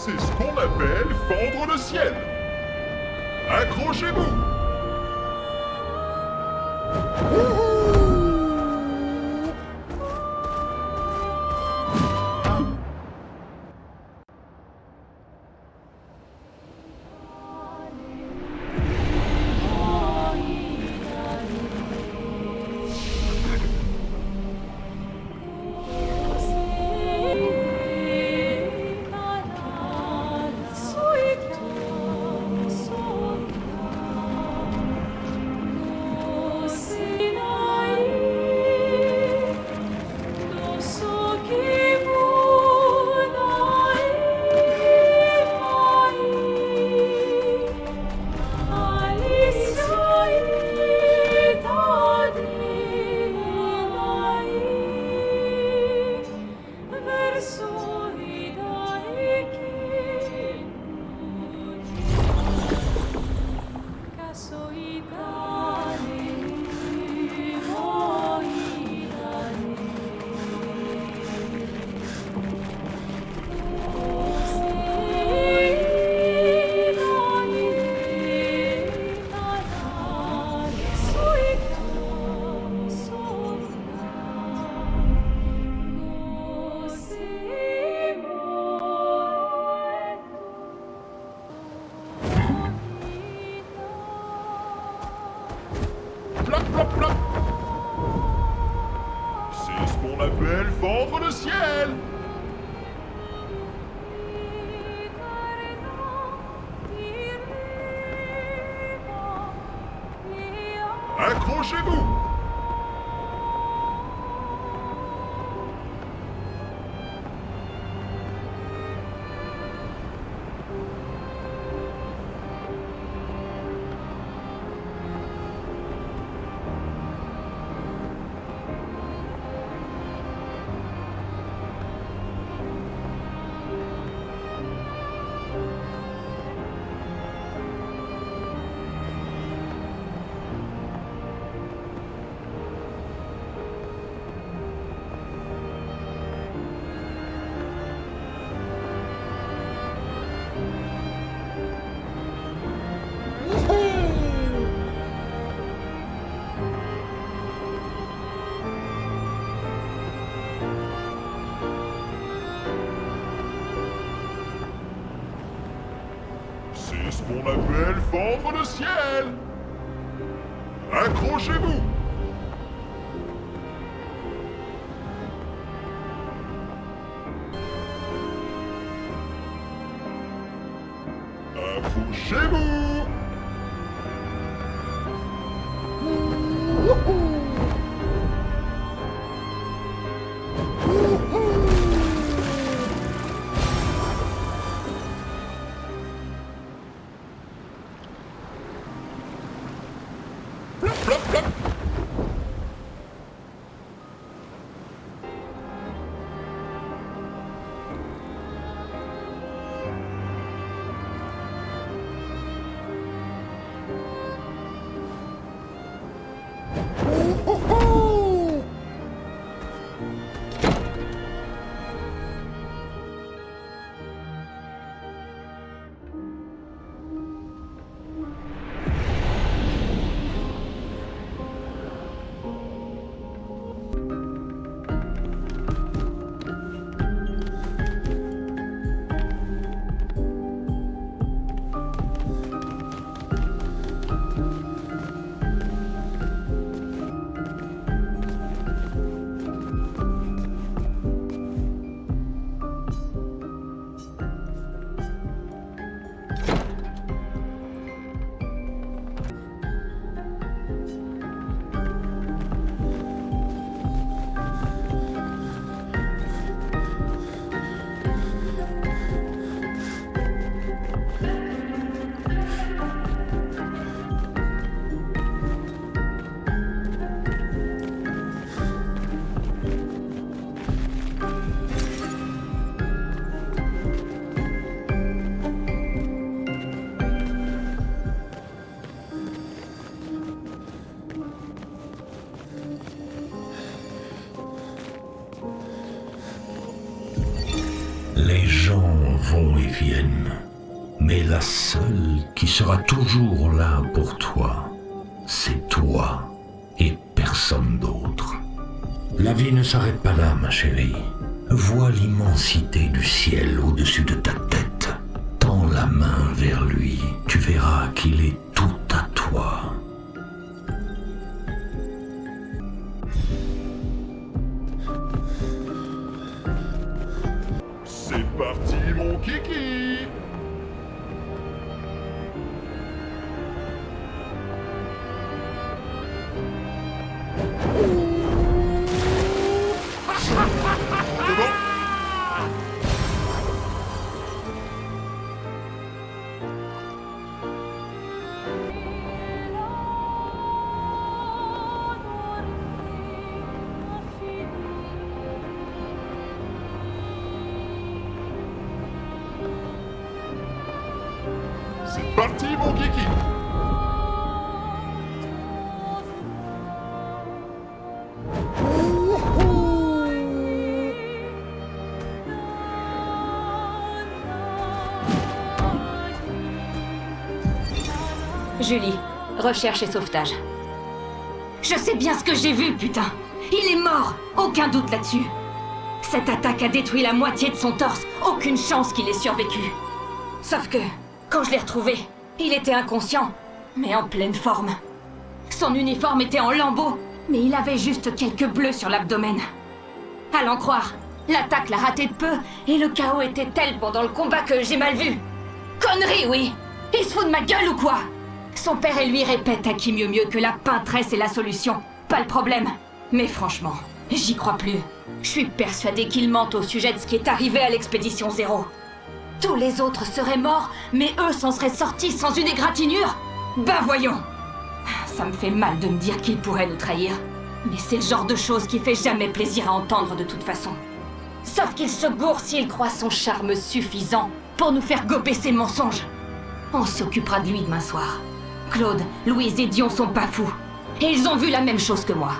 C'est ce qu'on appelle fendre le ciel. Accrochez-vous. Plop, plop, plop. C'est ce qu'on appelle fendre le ciel. Accrochez-vous. C'est ce qu'on appelle fendre le ciel. Accrochez-vous. Accrochez-vous. Plop, plop, plop. Les gens vont et viennent, mais la seule qui sera toujours là pour toi, c'est toi et personne d'autre. La vie ne s'arrête pas là, ma chérie. Vois l'immensité du ciel au-dessus de ta tête. Tends la main vers lui, tu verras qu'il est tout à toi. C'est parti, mon kiki! C'est bon? C'est parti, mon kiki! Julie, recherche et sauvetage. Je sais bien ce que j'ai vu, putain! Il est mort! Aucun doute là-dessus! Cette attaque a détruit la moitié de son torse. Aucune chance qu'il ait survécu. Sauf que, quand je l'ai retrouvé, il était inconscient, mais en pleine forme. Son uniforme était en lambeaux, mais il avait juste quelques bleus sur l'abdomen. À l'en croire, l'attaque l'a raté de peu, et le chaos était tel pendant le combat que j'ai mal vu. Connerie, oui! Il se fout de ma gueule ou quoi? Son père et lui répètent à qui mieux que la peintresse est la solution, pas le problème. Mais franchement, j'y crois plus. Je suis persuadée qu'il mente au sujet de ce qui est arrivé à l'expédition Zéro. Tous les autres seraient morts, mais eux s'en seraient sortis sans une égratignure? Bah voyons! Ça me fait mal de me dire qu'il pourrait nous trahir. Mais c'est le genre de chose qui fait jamais plaisir à entendre de toute façon. Sauf qu'il se gourre s'il croit son charme suffisant pour nous faire gober ses mensonges. On s'occupera de lui demain soir. Claude, Louise et Dion sont pas fous. Et ils ont vu la même chose que moi.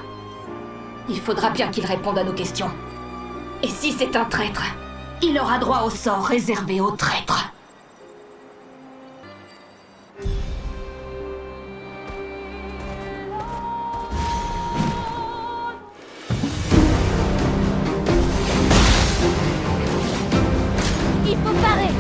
Il faudra bien qu'il réponde à nos questions. Et si c'est un traître, il aura droit au sort réservé aux traîtres. Il faut parer!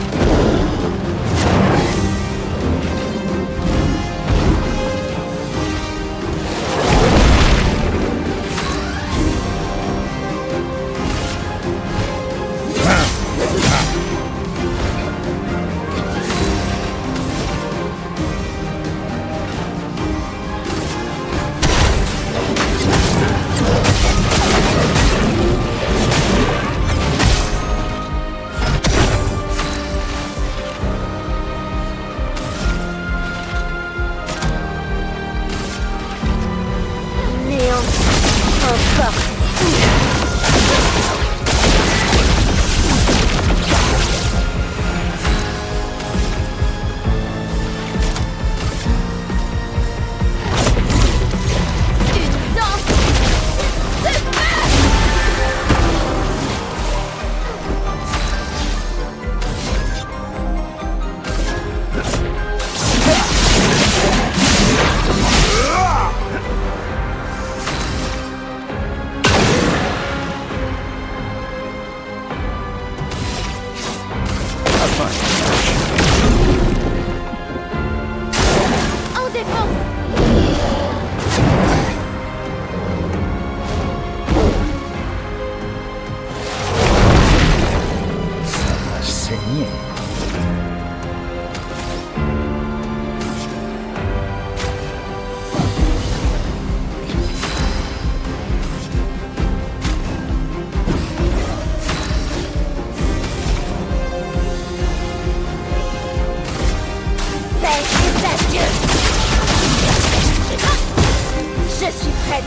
Je suis prête.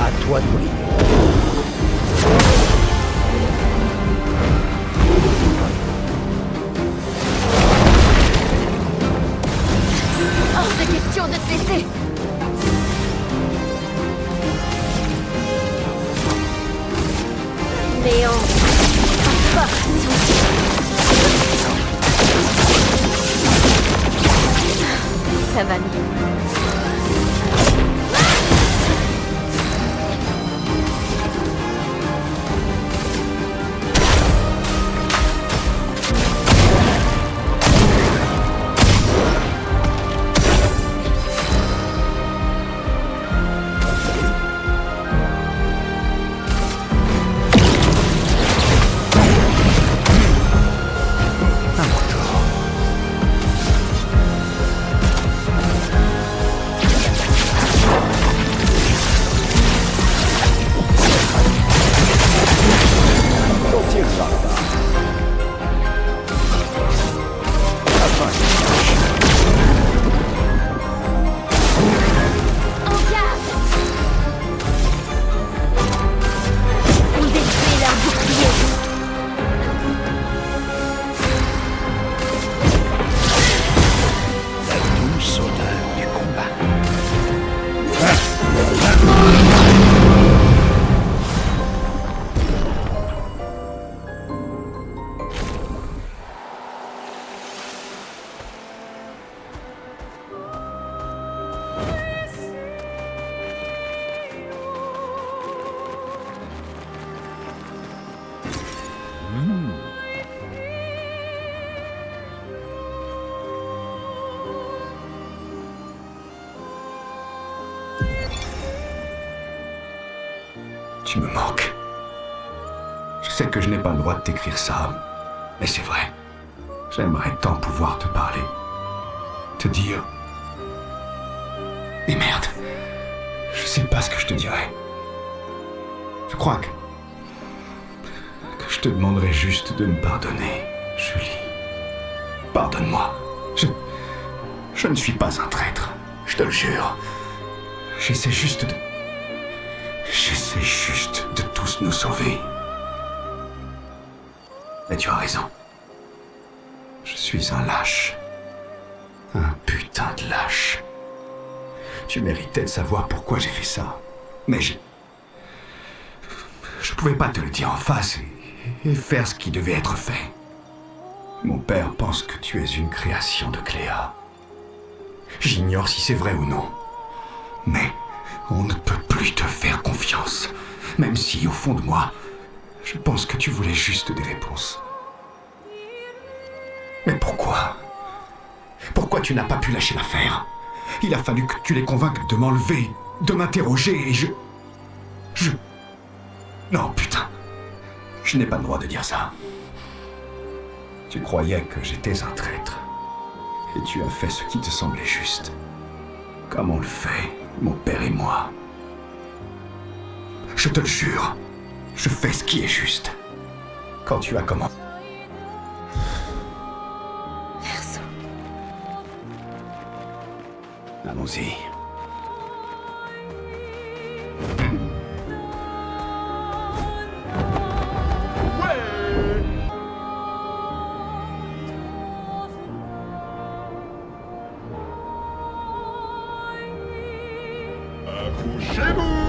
À toi de briller. Hors de question de te laisser. ça va mieux. Tu me manques. Je sais que je n'ai pas le droit de t'écrire ça, mais c'est vrai. J'aimerais tant pouvoir te parler. Te dire... Et merde, je sais pas ce que je te dirais. Je crois que je te demanderais juste de me pardonner, Julie. Pardonne-moi. Je ne suis pas un traître, je te le jure. J'essaie juste de tous nous sauver. Mais tu as raison. Je suis un lâche. Un putain de lâche. Tu méritais de savoir pourquoi j'ai fait ça. Mais je pouvais pas te le dire en face et faire ce qui devait être fait. Mon père pense que tu es une création de Cléa. J'ignore si c'est vrai ou non. Mais on ne peut plus te faire confiance. Même si, au fond de moi, je pense que tu voulais juste des réponses. Mais pourquoi? Pourquoi tu n'as pas pu lâcher l'affaire? Il a fallu que tu les convainques de m'enlever, de m'interroger et je... Non, putain. Je n'ai pas le droit de dire ça. Tu croyais que j'étais un traître. Et tu as fait ce qui te semblait juste. Comme on le fait, mon père et moi. Je te le jure, je fais ce qui est juste. Quand tu as commencé... Verso. Allons-y. Accrochez-vous!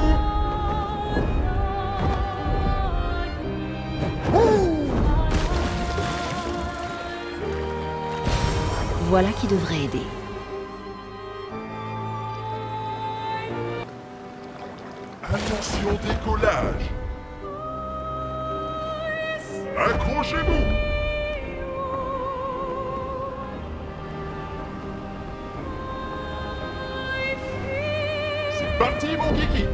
Voilà qui devrait aider. Attention décollage! Accrochez-vous! C'est parti mon kiki!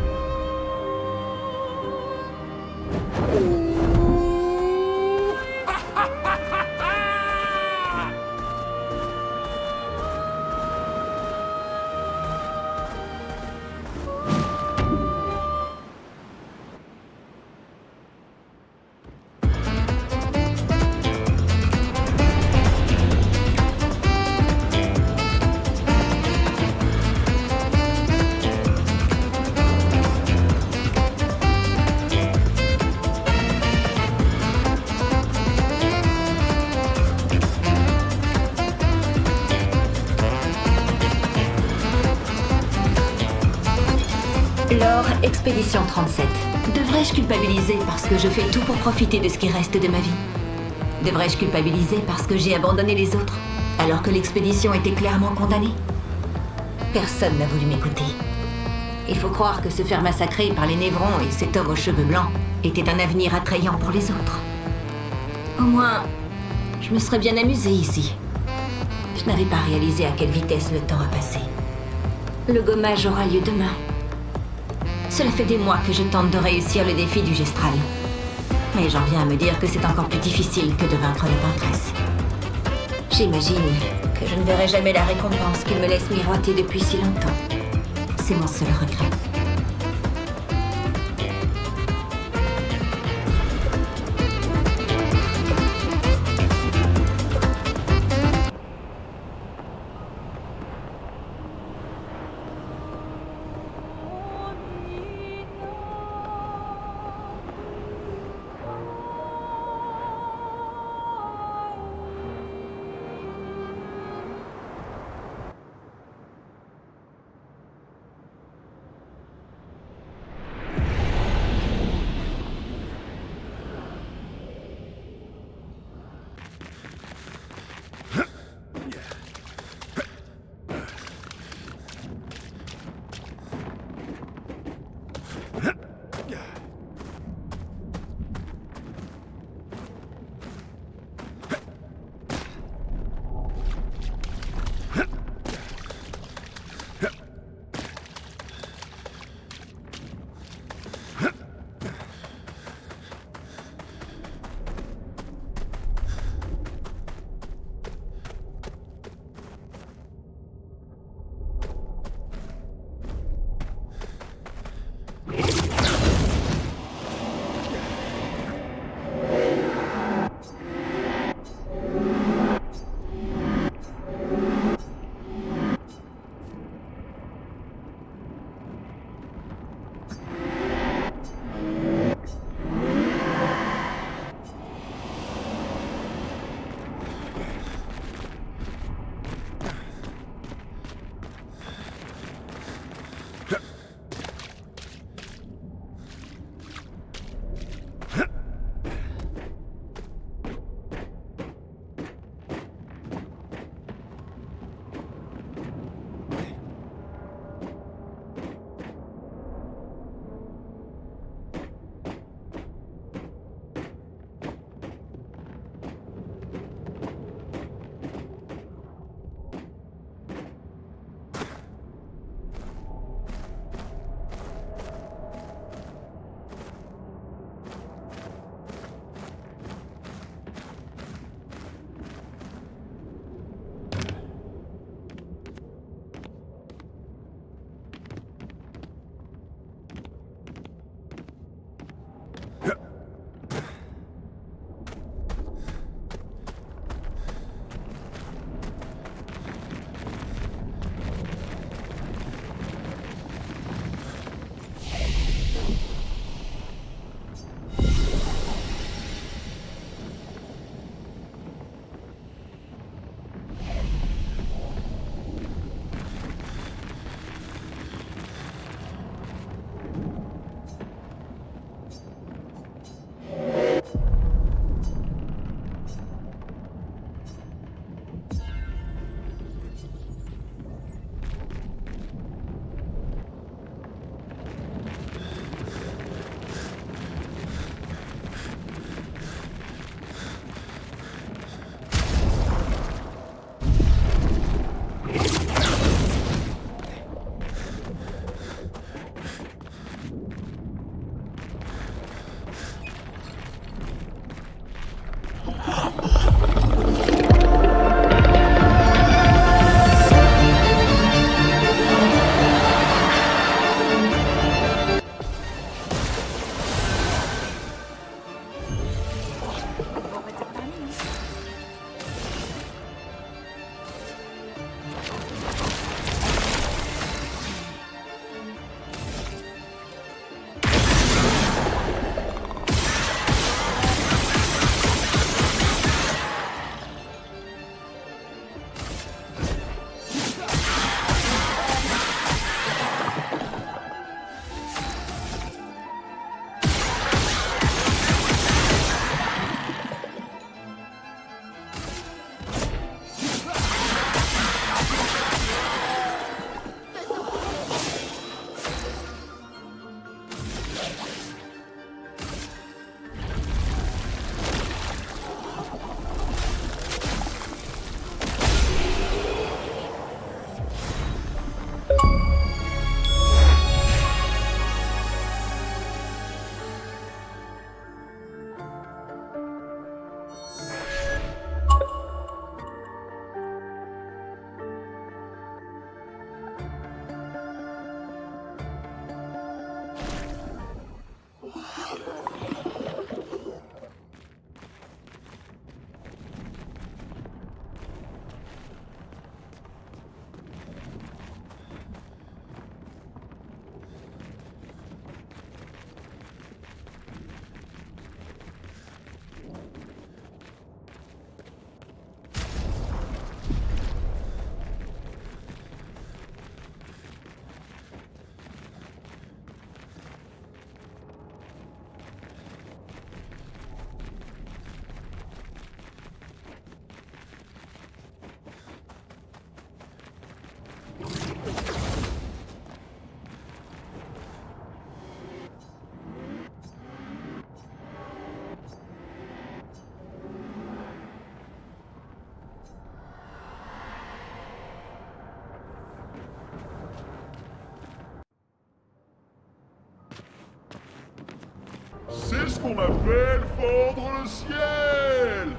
Laure, Expédition 37. Devrais-je culpabiliser parce que je fais tout pour profiter de ce qui reste de ma vie? Devrais-je culpabiliser parce que j'ai abandonné les autres, alors que l'expédition était clairement condamnée? Personne n'a voulu m'écouter. Il faut croire que se faire massacrer par les Névrons et cet homme aux cheveux blancs était un avenir attrayant pour les autres. Au moins, je me serais bien amusée ici. Je n'avais pas réalisé à quelle vitesse le temps a passé. Le gommage aura lieu demain. Cela fait des mois que je tente de réussir le défi du Gestral. Mais j'en viens à me dire que c'est encore plus difficile que de vaincre la Ventresse. J'imagine que je ne verrai jamais la récompense qu'il me laisse miroiter depuis si longtemps. C'est mon seul regret. qu'on appelle fendre le ciel.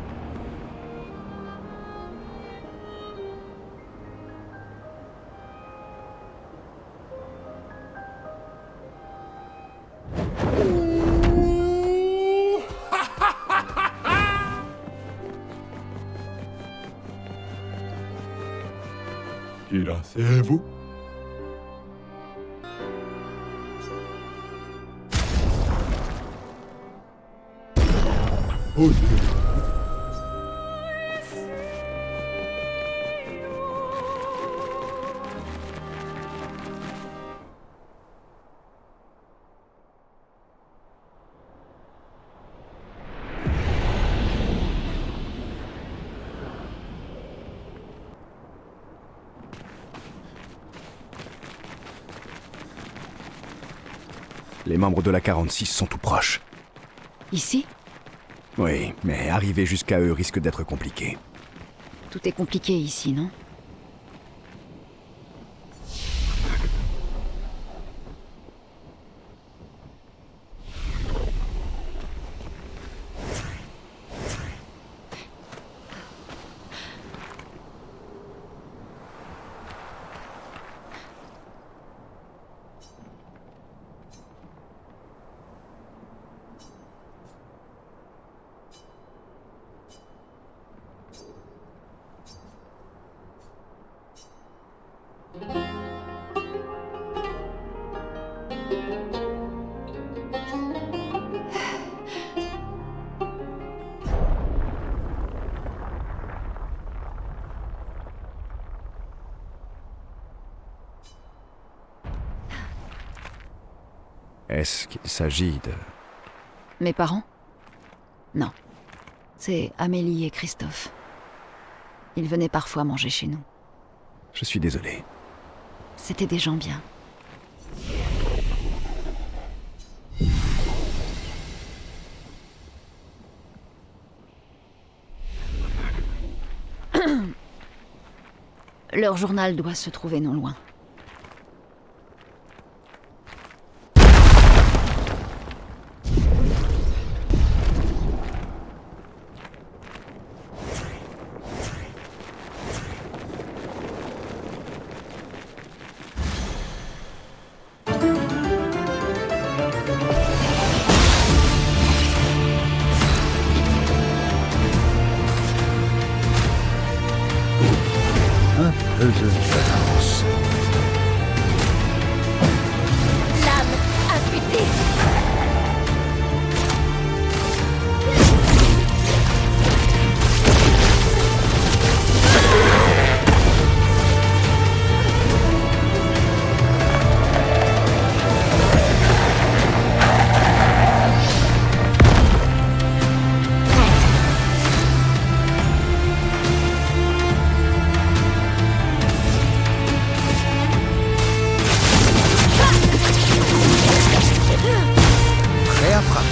Qui c'est vous? Oh, Les membres de la 46 sont tout proches. Ici? Oui, mais arriver jusqu'à eux risque d'être compliqué. Tout est compliqué ici, non? Est-ce qu'il s'agit de... Mes parents? Non. C'est Amélie et Christophe. Ils venaient parfois manger chez nous. Je suis désolé. C'était des gens bien. Leur journal doit se trouver non loin. Un peu de violence. L'âme affûtée. Prêt à frapper.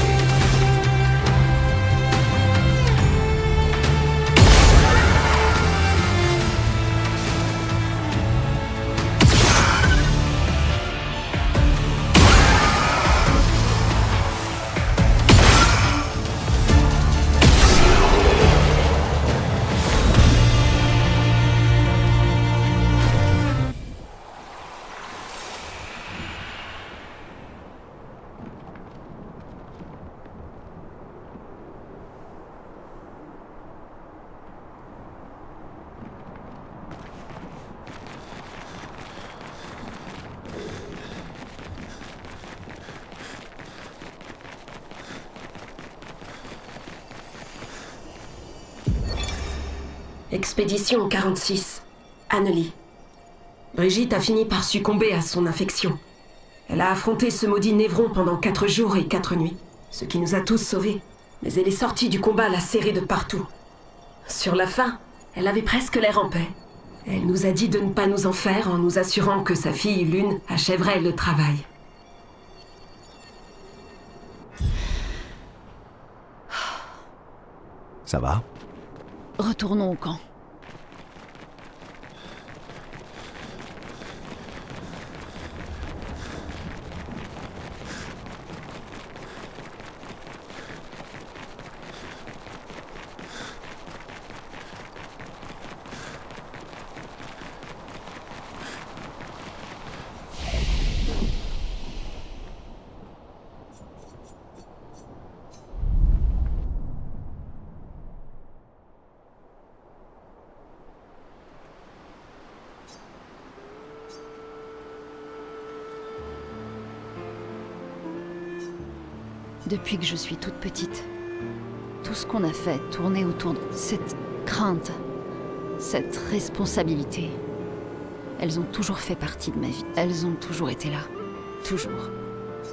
Expédition 46. Annelie. Brigitte a fini par succomber à son infection. Elle a affronté ce maudit Névron pendant 4 jours et 4 nuits, ce qui nous a tous sauvés. Mais elle est sortie du combat lacérée de partout. Sur la fin, elle avait presque l'air en paix. Elle nous a dit de ne pas nous en faire en nous assurant que sa fille Lune achèverait le travail. Ça va? Retournons au camp. Depuis que je suis toute petite, tout ce qu'on a fait tournait autour de cette crainte, cette responsabilité. Elles ont toujours fait partie de ma vie. Elles ont toujours été là. Toujours.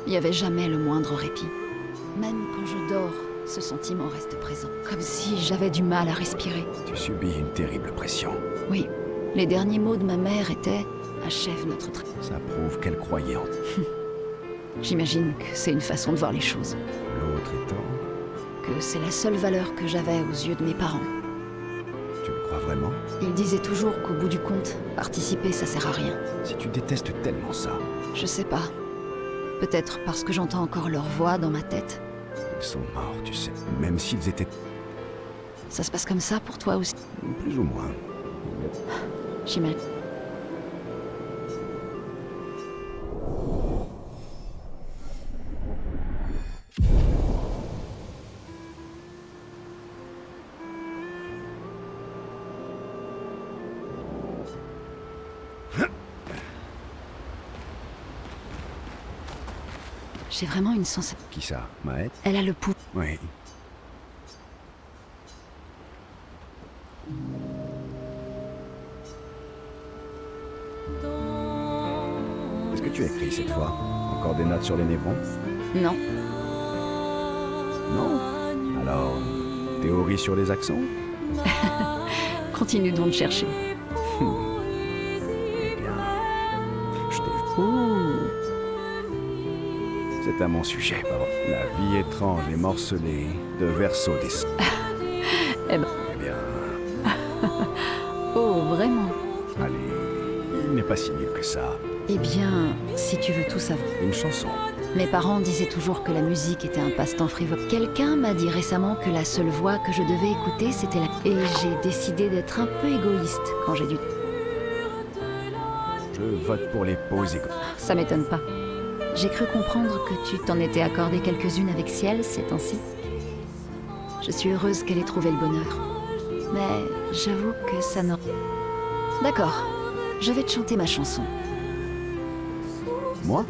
Il n'y avait jamais le moindre répit. Même quand je dors, ce sentiment reste présent. Comme si j'avais du mal à respirer. Tu subis une terrible pression. Oui, les derniers mots de ma mère étaient « achève notre travail ». Ça prouve qu'elle croyait en... J'imagine que c'est une façon de voir les choses. L'autre étant... Que c'est la seule valeur que j'avais aux yeux de mes parents. Tu le crois vraiment? Ils disaient toujours qu'au bout du compte, participer ça sert à rien. Si tu détestes tellement ça... Je sais pas. Peut-être parce que j'entends encore leur voix dans ma tête. Ils sont morts, tu sais. Même s'ils étaient... Ça se passe comme ça pour toi aussi? Plus ou moins. J'imagine. J'ai vraiment une sensation. Qui ça? Maët? Elle a le pouls. Oui. Qu'est-ce que tu as écrit cette fois? Encore des notes sur les névrons? Non. Non? Alors, théorie sur les accents? Continue donc de chercher. Eh bien, je t'ai... C'est à mon sujet, pardon. La vie étrange et morcelée de Verso des... Eh ben... Eh bien, Oh, vraiment? allez, il n'est pas si nul que ça. Eh bien, si tu veux tout savoir. Une chanson. Mes parents disaient toujours que la musique était un passe-temps frivole. Quelqu'un m'a dit récemment que la seule voix que je devais écouter, c'était la... Et j'ai décidé d'être un peu égoïste quand j'ai dû... Je vote pour les pauses égo... Ça m'étonne pas. J'ai cru comprendre que tu t'en étais accordé quelques-unes avec Ciel ces temps-ci. Je suis heureuse qu'elle ait trouvé le bonheur. Mais j'avoue que ça n'a... D'accord, je vais te chanter ma chanson. Moi?